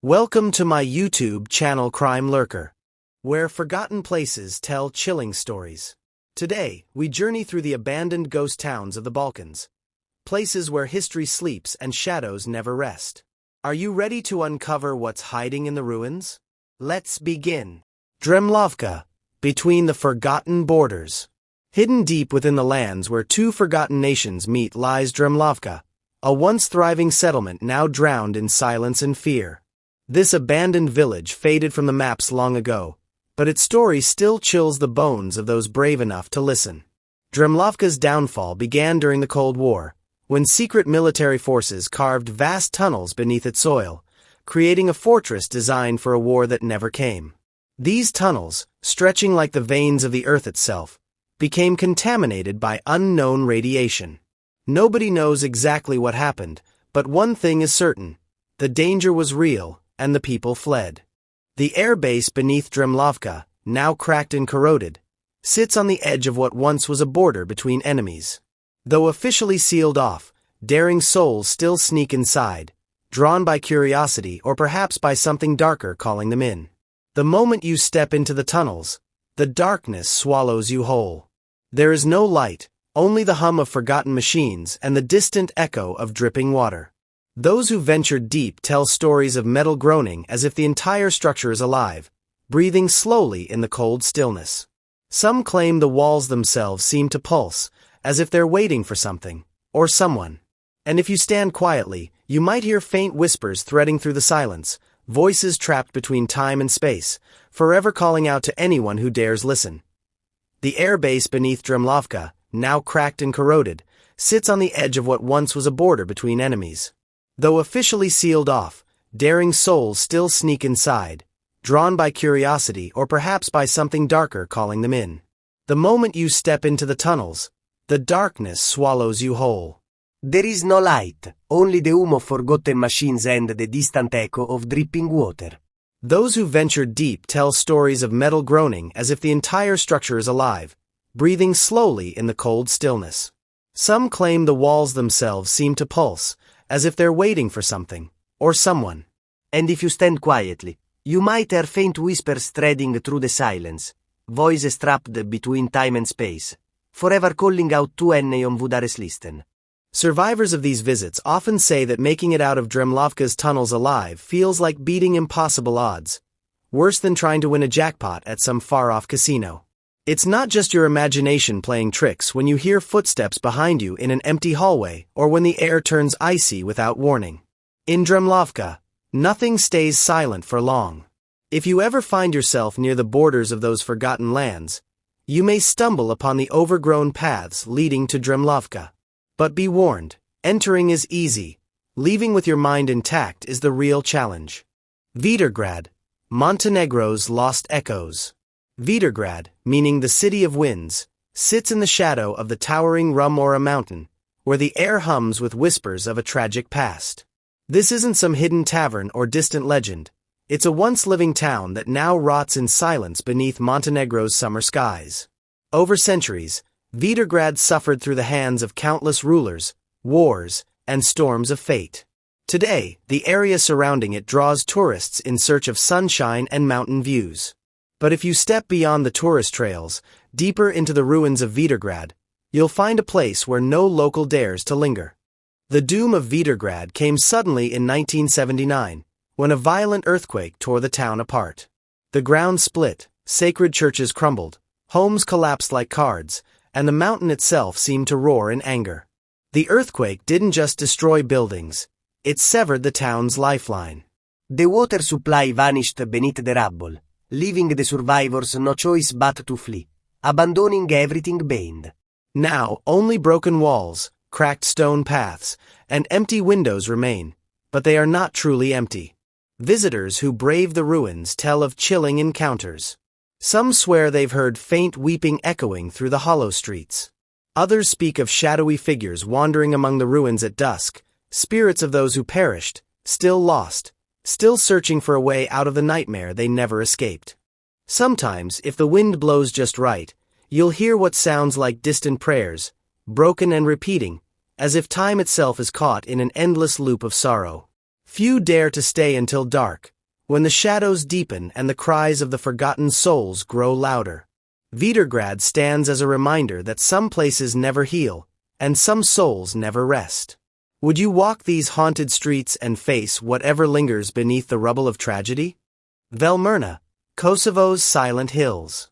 Welcome to my YouTube channel Crime Lurker, where forgotten places tell chilling stories. Today, we journey through the abandoned ghost towns of the Balkans, places where history sleeps and shadows never rest. Are you ready to uncover what's hiding in the ruins? Let's begin. Dremlovka, between the forgotten borders. Hidden deep within the lands where two forgotten nations meet lies Dremlovka, a once thriving settlement now drowned in silence and fear. This abandoned village faded from the maps long ago, but its story still chills the bones of those brave enough to listen. Dremlovka's downfall began during the Cold War, when secret military forces carved vast tunnels beneath its soil, creating a fortress designed for a war that never came. These tunnels, stretching like the veins of the earth itself, became contaminated by unknown radiation. Nobody knows exactly what happened, but one thing is certain: the danger was real, and the people fled. The air base beneath Dremlovka, now cracked and corroded, sits on the edge of what once was a border between enemies. Though officially sealed off, daring souls still sneak inside, drawn by curiosity or perhaps by something darker calling them in. The moment you step into the tunnels, the darkness swallows you whole. There is no light, only the hum of forgotten machines and the distant echo of dripping water. Those who ventured deep tell stories of metal groaning as if the entire structure is alive, breathing slowly in the cold stillness. Some claim the walls themselves seem to pulse, as if they're waiting for something, or someone. And if you stand quietly, you might hear faint whispers threading through the silence, voices trapped between time and space, forever calling out to anyone who dares listen. The air base beneath Dremlovka, now cracked and corroded, sits on the edge of what once was a border between enemies. Though officially sealed off, daring souls still sneak inside, drawn by curiosity or perhaps by something darker calling them in. The moment you step into the tunnels, the darkness swallows you whole. There is no light, only the hum of forgotten machines and the distant echo of dripping water. Those who ventured deep tell stories of metal groaning as if the entire structure is alive, breathing slowly in the cold stillness. Some claim the walls themselves seem to pulse, as if they're waiting for something, or someone. And if you stand quietly, you might hear faint whispers threading through the silence, voices trapped between time and space, forever calling out to anyone who dares listen. Survivors of these visits often say that making it out of Dremlovka's tunnels alive feels like beating impossible odds, worse than trying to win a jackpot at some far-off casino. It's not just your imagination playing tricks when you hear footsteps behind you in an empty hallway or when the air turns icy without warning. In Dremlovka, nothing stays silent for long. If you ever find yourself near the borders of those forgotten lands, you may stumble upon the overgrown paths leading to Dremlovka. But be warned, entering is easy, leaving with your mind intact is the real challenge. Vidergrad, Montenegro's lost echoes. Vidergrad, meaning the city of winds, sits in the shadow of the towering Rumora mountain, where the air hums with whispers of a tragic past. This isn't some hidden tavern or distant legend. It's a once-living town that now rots in silence beneath Montenegro's summer skies. Over centuries, Vidergrad suffered through the hands of countless rulers, wars, and storms of fate. Today, the area surrounding it draws tourists in search of sunshine and mountain views. But if you step beyond the tourist trails, deeper into the ruins of Vidergrad, you'll find a place where no local dares to linger. The doom of Vidergrad came suddenly in 1979, when a violent earthquake tore the town apart. The ground split, sacred churches crumbled, homes collapsed like cards, and the mountain itself seemed to roar in anger. The earthquake didn't just destroy buildings, it severed the town's lifeline. The water supply vanished beneath the rubble, leaving the survivors no choice but to flee, abandoning everything behind. Now, only broken walls, cracked stone paths, and empty windows remain, but they are not truly empty. Visitors who brave the ruins tell of chilling encounters. Some swear they've heard faint weeping echoing through the hollow streets. Others speak of shadowy figures wandering among the ruins at dusk, spirits of those who perished, still lost, still searching for a way out of the nightmare they never escaped. Sometimes, if the wind blows just right, you'll hear what sounds like distant prayers, broken and repeating, as if time itself is caught in an endless loop of sorrow. Few dare to stay until dark, when the shadows deepen and the cries of the forgotten souls grow louder. Vidergrad stands as a reminder that some places never heal, and some souls never rest. Would you walk these haunted streets and face whatever lingers beneath the rubble of tragedy? Velmerna, Kosovo's silent hills.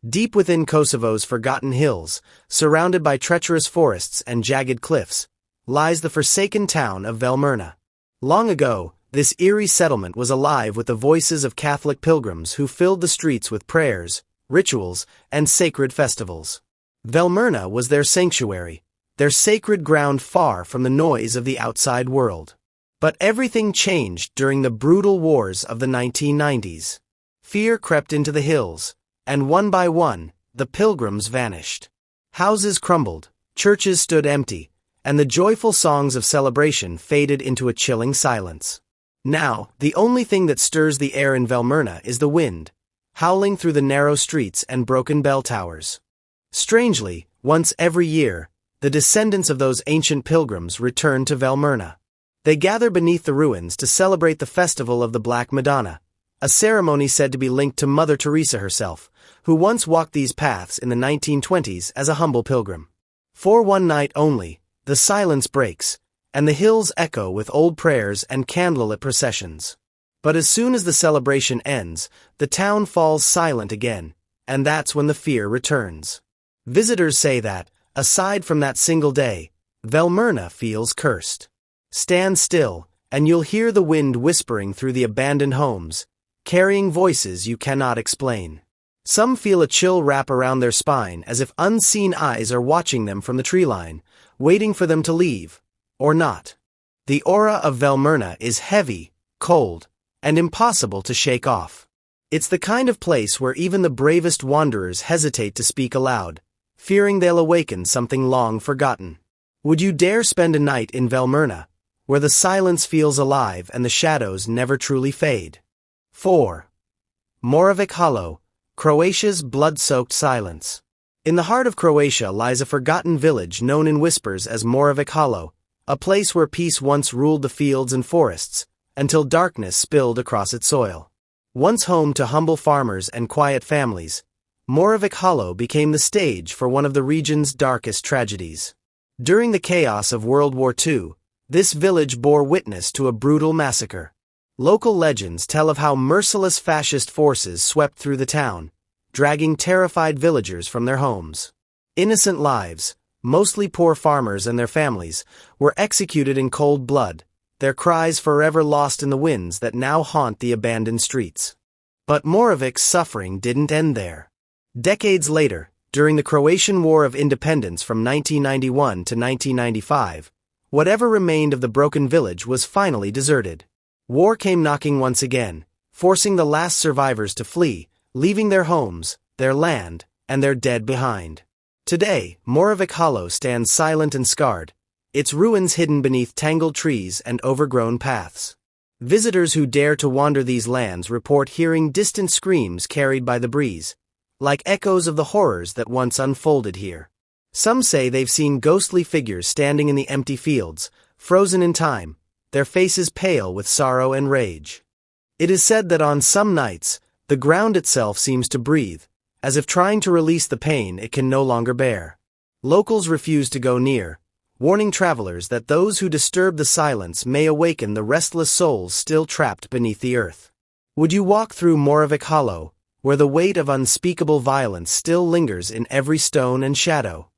Deep within Kosovo's forgotten hills, surrounded by treacherous forests and jagged cliffs, lies the forsaken town of Velmerna. Long ago, this eerie settlement was alive with the voices of Catholic pilgrims who filled the streets with prayers, rituals, and sacred festivals. Velmerna was their sanctuary, their sacred ground far from the noise of the outside world. But everything changed during the brutal wars of the 1990s. Fear crept into the hills, and one by one, the pilgrims vanished. Houses crumbled, churches stood empty, and the joyful songs of celebration faded into a chilling silence. Now, the only thing that stirs the air in Velmerna is the wind, howling through the narrow streets and broken bell towers. Strangely, once every year, the descendants of those ancient pilgrims return to Velmerna. They gather beneath the ruins to celebrate the festival of the Black Madonna, a ceremony said to be linked to Mother Teresa herself, who once walked these paths in the 1920s as a humble pilgrim. For one night only, the silence breaks, and the hills echo with old prayers and candlelit processions. But as soon as the celebration ends, the town falls silent again, and that's when the fear returns. Visitors say that, aside from that single day, Velmerna feels cursed. Stand still, and you'll hear the wind whispering through the abandoned homes, carrying voices you cannot explain. Some feel a chill wrap around their spine as if unseen eyes are watching them from the tree line, waiting for them to leave, or not. The aura of Velmerna is heavy, cold, and impossible to shake off. It's the kind of place where even the bravest wanderers hesitate to speak aloud, fearing they'll awaken something long forgotten. Would you dare spend a night in Velmerna, where the silence feels alive and the shadows never truly fade? 4. Moravik Hollow, Croatia's blood-soaked silence. In the heart of Croatia lies a forgotten village known in whispers as Moravik Hollow, a place where peace once ruled the fields and forests, until darkness spilled across its soil. Once home to humble farmers and quiet families, Moravik Hollow became the stage for one of the region's darkest tragedies. During the chaos of World War II, this village bore witness to a brutal massacre. Local legends tell of how merciless fascist forces swept through the town, dragging terrified villagers from their homes. Innocent lives, mostly poor farmers and their families, were executed in cold blood, their cries forever lost in the winds that now haunt the abandoned streets. But Moravik's suffering didn't end there. Decades later, during the Croatian War of Independence from 1991 to 1995, whatever remained of the broken village was finally deserted. War came knocking once again, forcing the last survivors to flee, leaving their homes, their land, and their dead behind. Today, Moravik Hollow stands silent and scarred, its ruins hidden beneath tangled trees and overgrown paths. Visitors who dare to wander these lands report hearing distant screams carried by the breeze, like echoes of the horrors that once unfolded here. Some say they've seen ghostly figures standing in the empty fields, frozen in time, their faces pale with sorrow and rage. It is said that on some nights, the ground itself seems to breathe, as if trying to release the pain it can no longer bear. Locals refuse to go near, warning travelers that those who disturb the silence may awaken the restless souls still trapped beneath the earth. Would you walk through Moravik Hollow, where the weight of unspeakable violence still lingers in every stone and shadow?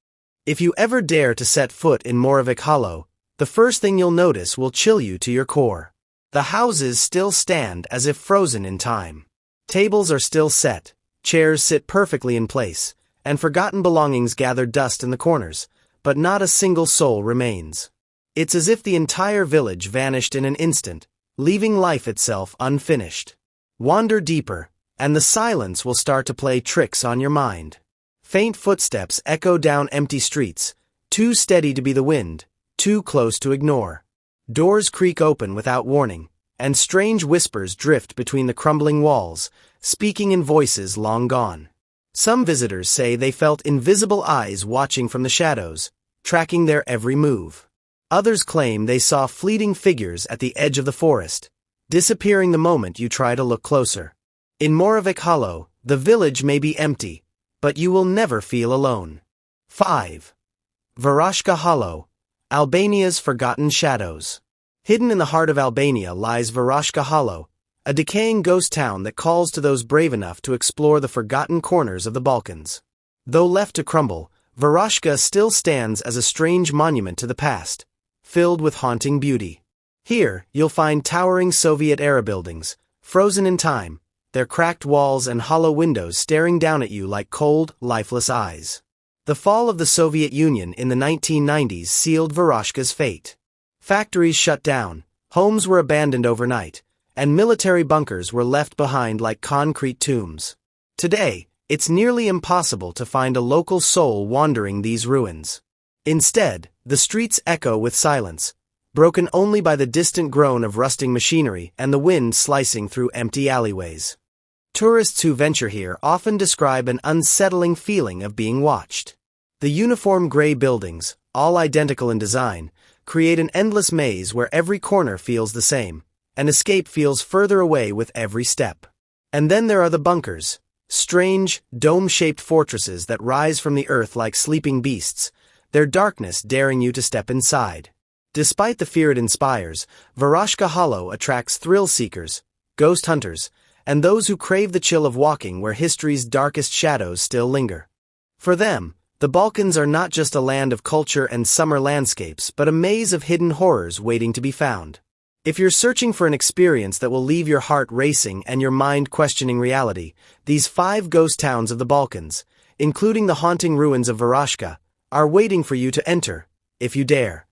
If you ever dare to set foot in Moravik Hollow, the first thing you'll notice will chill you to your core. The houses still stand as if frozen in time. Tables are still set, chairs sit perfectly in place, and forgotten belongings gather dust in the corners, but not a single soul remains. It's as if the entire village vanished in an instant, leaving life itself unfinished. Wander deeper, and the silence will start to play tricks on your mind. Faint footsteps echo down empty streets, too steady to be the wind, too close to ignore. Doors creak open without warning, and strange whispers drift between the crumbling walls, speaking in voices long gone. Some visitors say they felt invisible eyes watching from the shadows, tracking their every move. Others claim they saw fleeting figures at the edge of the forest, disappearing the moment you try to look closer. In Moravik Hollow, the village may be empty, but you will never feel alone. 5. Varashka Hollow, Albania's Forgotten Shadows. Hidden in the heart of Albania lies Varashka Hollow, a decaying ghost town that calls to those brave enough to explore the forgotten corners of the Balkans. Though left to crumble, Varashka still stands as a strange monument to the past, filled with haunting beauty. Here, you'll find towering Soviet-era buildings, frozen in time, their cracked walls and hollow windows staring down at you like cold, lifeless eyes. The fall of the Soviet Union in the 1990s sealed Varashka's fate. Factories shut down, homes were abandoned overnight, and military bunkers were left behind like concrete tombs. Today, it's nearly impossible to find a local soul wandering these ruins. Instead, the streets echo with silence, broken only by the distant groan of rusting machinery and the wind slicing through empty alleyways. Tourists who venture here often describe an unsettling feeling of being watched. The uniform gray buildings, all identical in design, create an endless maze where every corner feels the same, and escape feels further away with every step. And then there are the bunkers, strange, dome-shaped fortresses that rise from the earth like sleeping beasts, their darkness daring you to step inside. Despite the fear it inspires, Varashka Hollow attracts thrill-seekers, ghost hunters, and those who crave the chill of walking where history's darkest shadows still linger. For them, the Balkans are not just a land of culture and summer landscapes, but a maze of hidden horrors waiting to be found. If you're searching for an experience that will leave your heart racing and your mind questioning reality, these 5 ghost towns of the Balkans, including the haunting ruins of Varashka, are waiting for you to enter, if you dare.